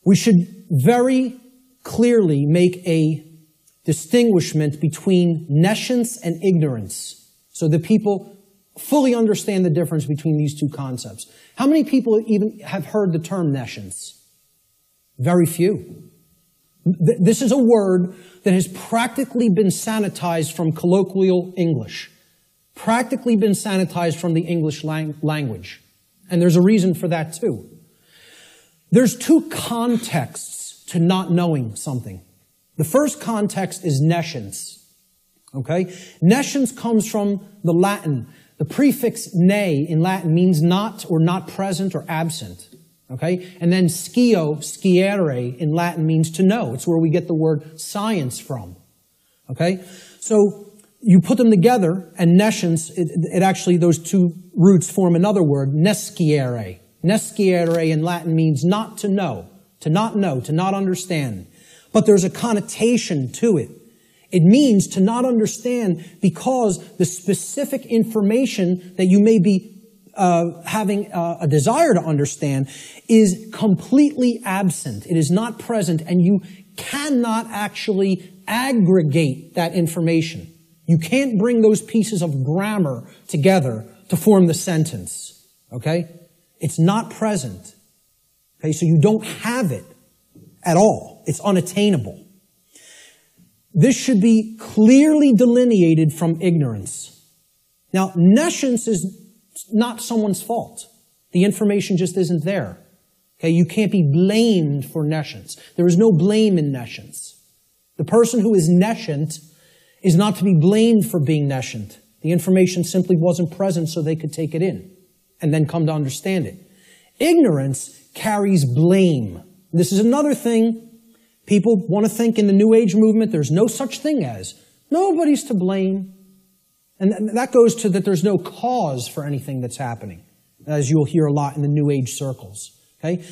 We should very clearly make a distinguishment between nescience and ignorance so that people fully understand the difference between these two concepts. How many people even have heard the term nescience? Very few. This is a word that has practically been sanitized from colloquial English, practically been sanitized from the English language. And there's a reason for that too. There's two contexts to not knowing something. The first context is nescience. Okay? Nescience comes from the Latin. The prefix ne in Latin means not or not present or absent. Okay? And then sciere in Latin means to know. It's where we get the word science from. Okay? So you put them together, and nescience, it actually, those two roots form another word, nesciere. Nesciere in Latin means not to know, to not understand. But there's a connotation to it. It means to not understand because the specific information that you may be having a desire to understand is completely absent. It is not present, and you cannot actually aggregate that information. You can't bring those pieces of grammar together to form the sentence. Okay? It's not present. Okay? So you don't have it at all. It's unattainable. This should be clearly delineated from ignorance. Now, nescience is not someone's fault. The information just isn't there. Okay? You can't be blamed for nescience. There is no blame in nescience. The person who is nescient is not to be blamed for being nescient. The information simply wasn't present so they could take it in and then come to understand it. Ignorance carries blame. This is another thing people want to think in the New Age movement. There's no such thing as. Nobody's to blame. And that goes to that there's no cause for anything that's happening, as you'll hear a lot in the New Age circles. Okay?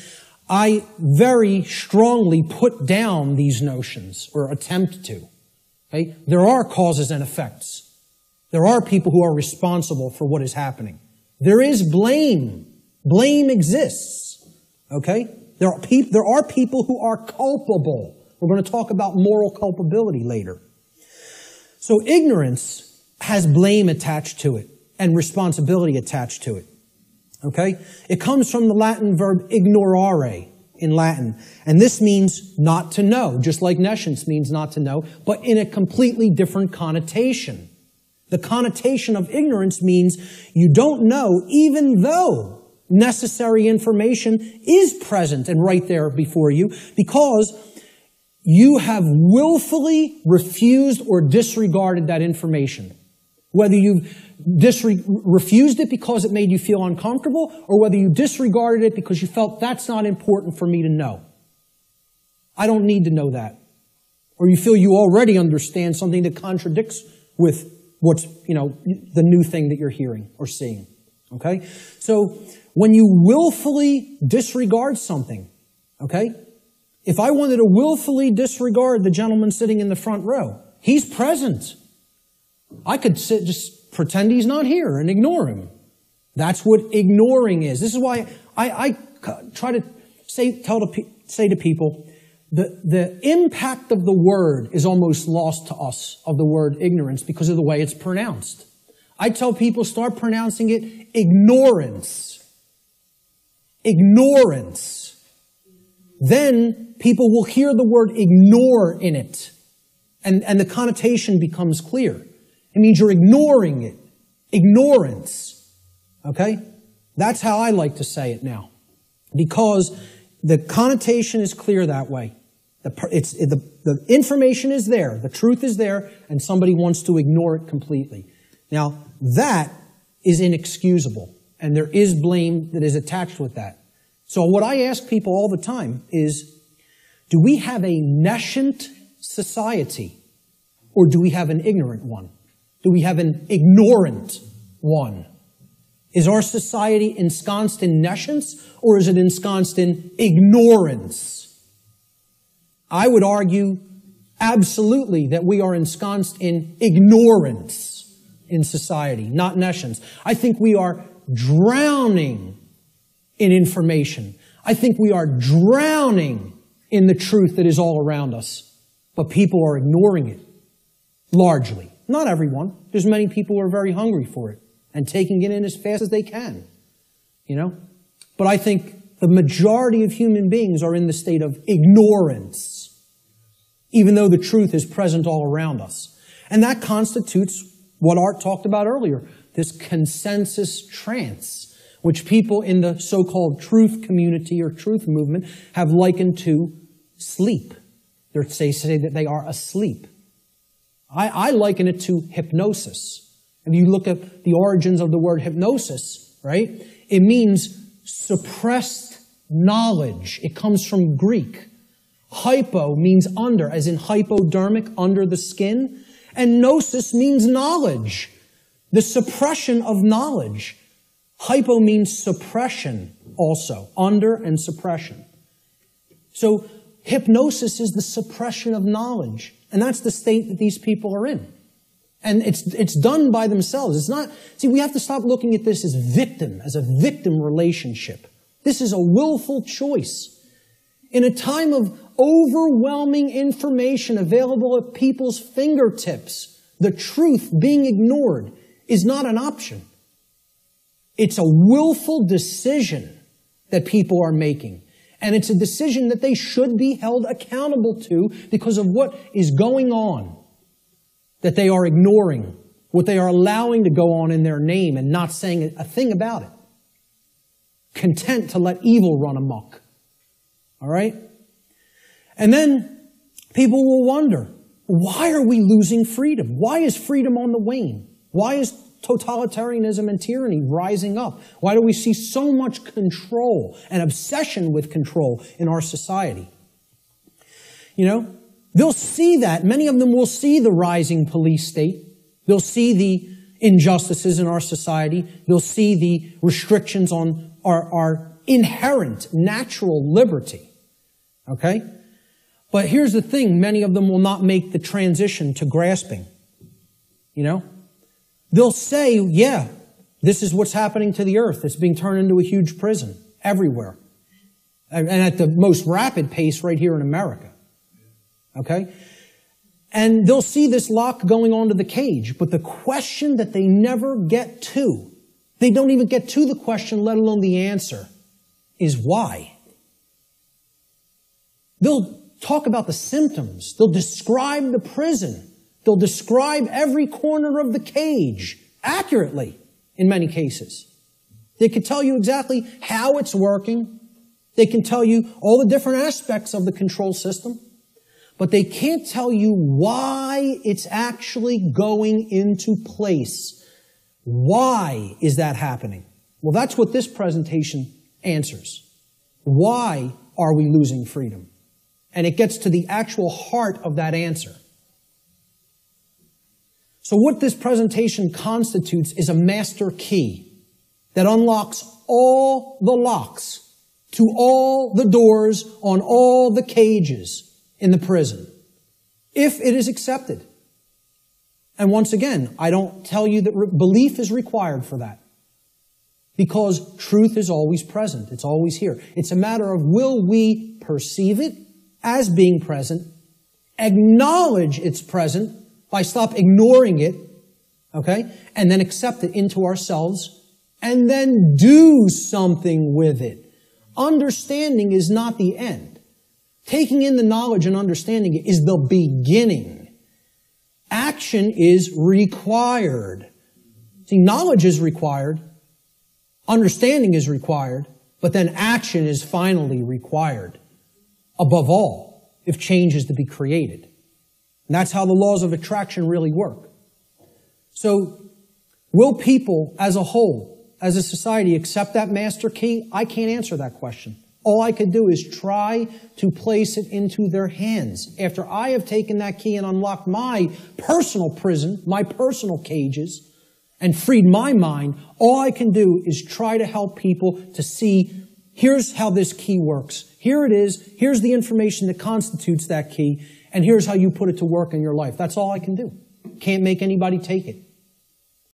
I very strongly put down these notions, or attempt to. Okay? There are causes and effects. There are people who are responsible for what is happening. There is blame. Blame exists. Okay? There are people who are culpable. We're going to talk about moral culpability later. So ignorance has blame attached to it and responsibility attached to it. Okay? It comes from the Latin verb ignorare in Latin. And this means not to know, just like nescience means not to know, but in a completely different connotation. The connotation of ignorance means you don't know even though necessary information is present and right there before you because you have willfully refused or disregarded that information. Whether you've refused it because it made you feel uncomfortable, or whether you disregarded it because you felt that's not important for me to know. I don't need to know that. Or you feel you already understand something that contradicts with what's, the new thing that you're hearing or seeing. Okay? So, when you willfully disregard something, okay? If I wanted to willfully disregard the gentleman sitting in the front row, he's present. I could just pretend he's not here and ignore him. That's what ignoring is. This is why I try to say to people, the impact of the word is almost lost to us, of the word ignorance, because of the way it's pronounced. I tell people, start pronouncing it ignorance. Ignorance. Then people will hear the word ignore in it. And the connotation becomes clear. It means you're ignoring it. Ignorance. Okay? That's how I like to say it now. Because the connotation is clear that way. The information is there. The truth is there. And somebody wants to ignore it completely. Now, that is inexcusable. And there is blame that is attached with that. So what I ask people all the time is, do we have a nescient society? Or do we have an ignorant one? Do we have an ignorant one? Is our society ensconced in nescience, or is it ensconced in ignorance? I would argue absolutely that we are ensconced in ignorance in society, not nescience. I think we are drowning in information. I think we are drowning in the truth that is all around us, but people are ignoring it, largely. Not everyone. There's many people who are very hungry for it and taking it in as fast as they can, you know? But I think the majority of human beings are in the state of ignorance, even though the truth is present all around us. And that constitutes what Art talked about earlier, this consensus trance, which people in the so-called truth community or truth movement have likened to sleep. They say that they are asleep. I liken it to hypnosis. If you look at the origins of the word hypnosis, right, it means suppressed knowledge. It comes from Greek. Hypo means under, as in hypodermic, under the skin. And gnosis means knowledge, the suppression of knowledge. Hypo means suppression also, under and suppression. So hypnosis is the suppression of knowledge. And that's the state that these people are in. And it's done by themselves. It's not, see, we have to stop looking at this as a victim relationship. This is a willful choice. In a time of overwhelming information available at people's fingertips, the truth being ignored is not an option. It's a willful decision that people are making. And it's a decision that they should be held accountable to because of what is going on, that they are ignoring, what they are allowing to go on in their name and not saying a thing about it. Content to let evil run amok. All right? And then people will wonder, why are we losing freedom? Why is freedom on the wane? Why is totalitarianism and tyranny rising up? Why do we see so much control and obsession with control in our society? You know, they'll see that. Many of them will see the rising police state. They'll see the injustices in our society. They'll see the restrictions on our inherent natural liberty. Okay? But here's the thing. Many of them will not make the transition to grasping. You know? They'll say, yeah, this is what's happening to the earth. It's being turned into a huge prison everywhere. And at the most rapid pace right here in America. Okay? And they'll see this lock going onto the cage. But the question that they never get to, they don't even get to the question, let alone the answer, is why. They'll talk about the symptoms. They'll describe the prison. They'll describe every corner of the cage accurately in many cases. They can tell you exactly how it's working. They can tell you all the different aspects of the control system. But they can't tell you why it's actually going into place. Why is that happening? Well, that's what this presentation answers. Why are we losing freedom? And it gets to the actual heart of that answer. So what this presentation constitutes is a master key that unlocks all the locks to all the doors on all the cages in the prison, if it is accepted. And once again, I don't tell you that belief is required for that, because truth is always present. It's always here. It's a matter of, will we perceive it as being present, acknowledge it's present, by stop ignoring it, okay, and then accept it into ourselves, and then do something with it. Understanding is not the end. Taking in the knowledge and understanding it is the beginning. Action is required. See, knowledge is required, understanding is required, but then action is finally required. Above all, if change is to be created. And that's how the laws of attraction really work. So, will people as a whole, as a society, accept that master key? I can't answer that question. All I could do is try to place it into their hands. After I have taken that key and unlocked my personal prison, my personal cages, and freed my mind, all I can do is try to help people to see, here's how this key works. Here it is. Here's the information that constitutes that key. And here's how you put it to work in your life. That's all I can do. Can't make anybody take it.